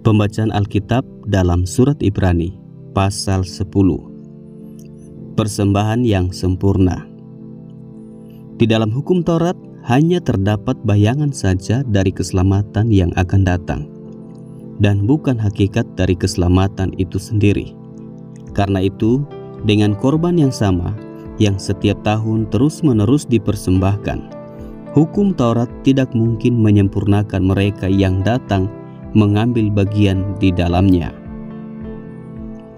Pembacaan Alkitab dalam surat Ibrani pasal 10. Persembahan yang sempurna. Di dalam hukum Taurat hanya terdapat bayangan saja dari keselamatan yang akan datang, dan bukan hakikat dari keselamatan itu sendiri. Karena itu, dengan korban yang sama yang setiap tahun terus-menerus dipersembahkan, hukum Taurat tidak mungkin menyempurnakan mereka yang datang mengambil bagian di dalamnya.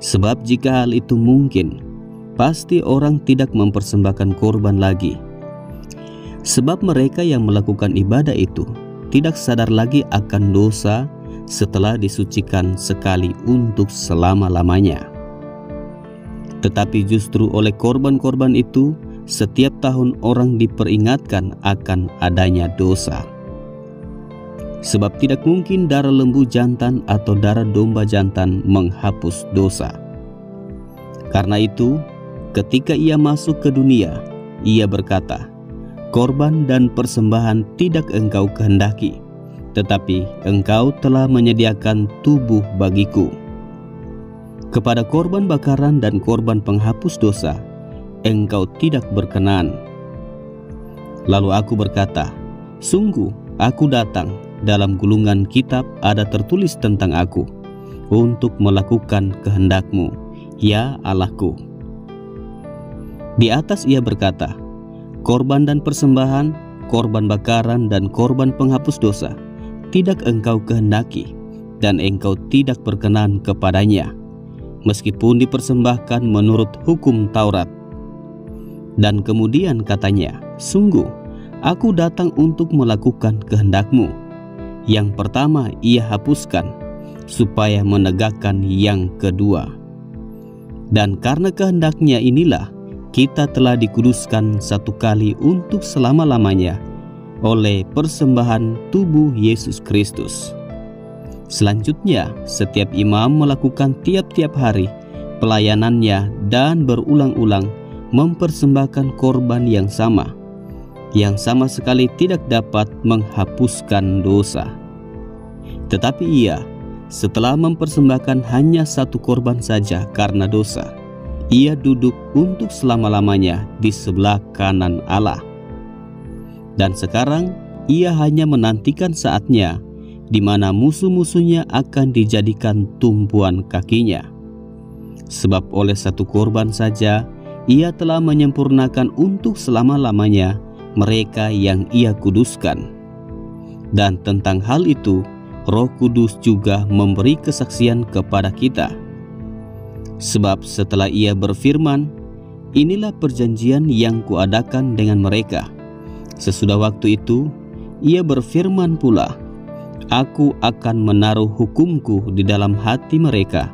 Sebab jika hal itu mungkin, pasti orang tidak mempersembahkan korban lagi. Sebab mereka yang melakukan ibadah itu tidak sadar lagi akan dosa setelah disucikan sekali untuk selama-lamanya. Tetapi justru oleh korban-korban itu, setiap tahun orang diperingatkan akan adanya dosa. Sebab tidak mungkin darah lembu jantan atau darah domba jantan menghapus dosa. Karena itu, ketika ia masuk ke dunia, ia berkata, "Korban dan persembahan tidak engkau kehendaki, tetapi engkau telah menyediakan tubuh bagiku. Kepada korban bakaran dan korban penghapus dosa, engkau tidak berkenan." Lalu aku berkata, "Sungguh aku datang, dalam gulungan kitab ada tertulis tentang aku, untuk melakukan kehendak-Mu, ya Allahku." Di atas ia berkata, "Korban dan persembahan, korban bakaran dan korban penghapus dosa, tidak engkau kehendaki, dan engkau tidak berkenan kepadanya, meskipun dipersembahkan menurut hukum Taurat." Dan kemudian katanya, "Sungguh, aku datang untuk melakukan kehendak-Mu." Yang pertama ia hapuskan, supaya menegakkan yang kedua. Dan karena kehendaknya inilah, kita telah dikuduskan satu kali untuk selama-lamanya oleh persembahan tubuh Yesus Kristus. Selanjutnya, setiap imam melakukan tiap-tiap hari pelayanannya dan berulang-ulang mempersembahkan korban yang sama sekali tidak dapat menghapuskan dosa. Tetapi ia, setelah mempersembahkan hanya satu korban saja karena dosa, ia duduk untuk selama-lamanya di sebelah kanan Allah. Dan sekarang ia hanya menantikan saatnya di mana musuh-musuhnya akan dijadikan tumpuan kakinya. Sebab oleh satu korban saja ia telah menyempurnakan untuk selama-lamanya mereka yang ia kuduskan. Dan tentang hal itu, Roh Kudus juga memberi kesaksian kepada kita. Sebab setelah ia berfirman, "Inilah perjanjian yang kuadakan dengan mereka." Sesudah waktu itu, ia berfirman pula, "Aku akan menaruh hukumku di dalam hati mereka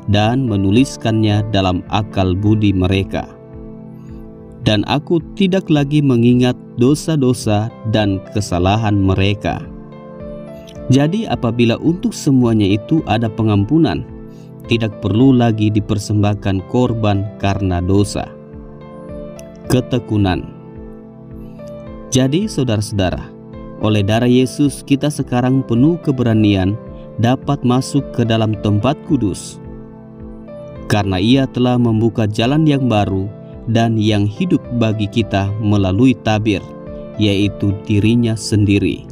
dan menuliskannya dalam akal budi mereka. Dan aku tidak lagi mengingat dosa-dosa dan kesalahan mereka." Jadi apabila untuk semuanya itu ada pengampunan, tidak perlu lagi dipersembahkan korban karena dosa. Ketekunan. Jadi saudara-saudara, oleh darah Yesus kita sekarang penuh keberanian dapat masuk ke dalam tempat kudus. Karena ia telah membuka jalan yang baru dan yang hidup bagi kita melalui tabir, yaitu dirinya sendiri.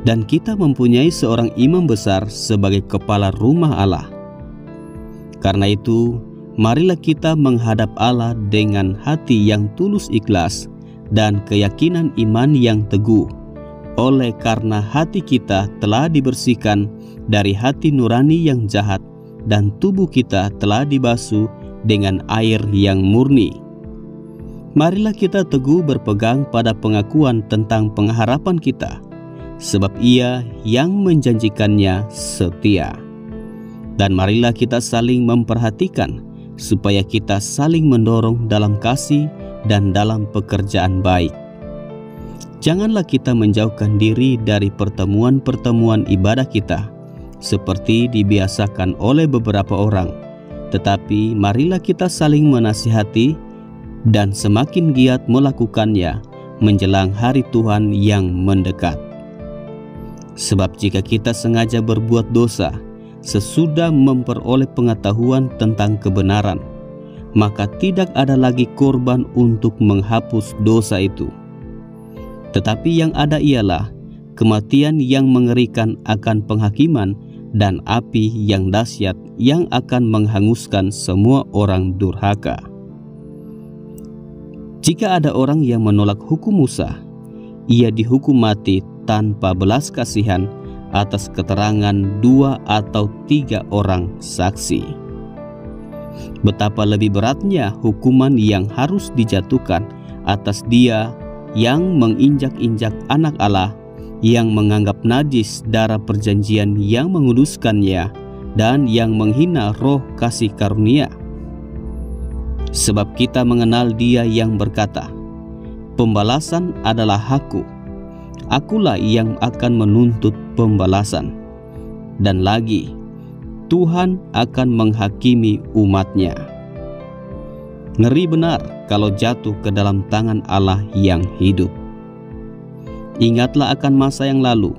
Dan kita mempunyai seorang imam besar sebagai kepala rumah Allah. Karena itu, marilah kita menghadap Allah dengan hati yang tulus ikhlas dan keyakinan iman yang teguh, oleh karena hati kita telah dibersihkan dari hati nurani yang jahat dan tubuh kita telah dibasuh dengan air yang murni. Marilah kita teguh berpegang pada pengakuan tentang pengharapan kita, sebab Ia yang menjanjikannya setia. Dan marilah kita saling memperhatikan, supaya kita saling mendorong dalam kasih dan dalam pekerjaan baik. Janganlah kita menjauhkan diri dari pertemuan-pertemuan ibadah kita, seperti dibiasakan oleh beberapa orang, tetapi marilah kita saling menasihati dan semakin giat melakukannya menjelang hari Tuhan yang mendekat. Sebab jika kita sengaja berbuat dosa sesudah memperoleh pengetahuan tentang kebenaran, maka tidak ada lagi korban untuk menghapus dosa itu. Tetapi yang ada ialah kematian yang mengerikan akan penghakiman dan api yang dahsyat yang akan menghanguskan semua orang durhaka. Jika ada orang yang menolak hukum Musa, ia dihukum mati tanpa belas kasihan atas keterangan 2 atau 3 orang saksi. Betapa lebih beratnya hukuman yang harus dijatuhkan atas dia yang menginjak-injak anak Allah, yang menganggap najis darah perjanjian yang menguduskannya, dan yang menghina roh kasih karunia. Sebab kita mengenal Dia yang berkata, "Pembalasan adalah Hakku, Akulah yang akan menuntut pembalasan." Dan lagi, Tuhan akan menghakimi umat-Nya. Ngeri benar kalau jatuh ke dalam tangan Allah yang hidup. Ingatlah akan masa yang lalu,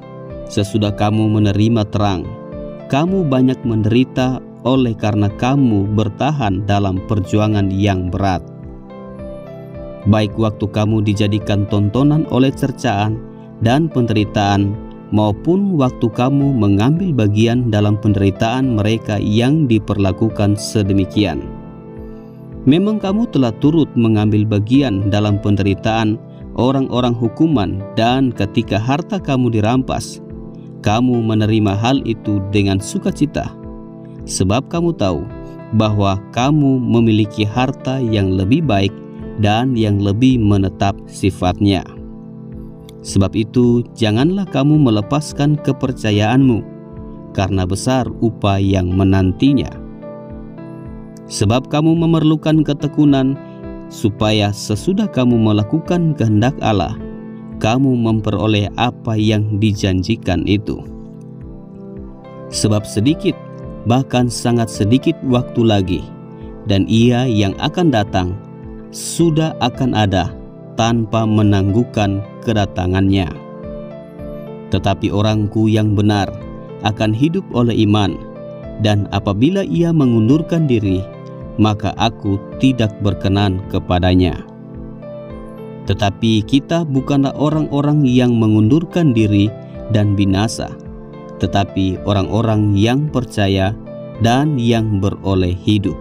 sesudah kamu menerima terang, kamu banyak menderita oleh karena kamu bertahan dalam perjuangan yang berat. Baik waktu kamu dijadikan tontonan oleh cercaan dan penderitaan, maupun waktu kamu mengambil bagian dalam penderitaan mereka yang diperlakukan sedemikian. Memang kamu telah turut mengambil bagian dalam penderitaan orang-orang hukuman, dan ketika harta kamu dirampas, kamu menerima hal itu dengan sukacita, sebab kamu tahu bahwa kamu memiliki harta yang lebih baik dan yang lebih menetap sifatnya. Sebab itu, janganlah kamu melepaskan kepercayaanmu, karena besar upah yang menantinya. Sebab kamu memerlukan ketekunan, supaya sesudah kamu melakukan kehendak Allah, kamu memperoleh apa yang dijanjikan itu. Sebab sedikit, bahkan sangat sedikit waktu lagi, dan Ia yang akan datang sudah akan ada tanpa menangguhkan kedatangannya. Tetapi orangku yang benar akan hidup oleh iman, dan apabila ia mengundurkan diri, maka aku tidak berkenan kepadanya. Tetapi kita bukanlah orang-orang yang mengundurkan diri dan binasa, tetapi orang-orang yang percaya dan yang beroleh hidup.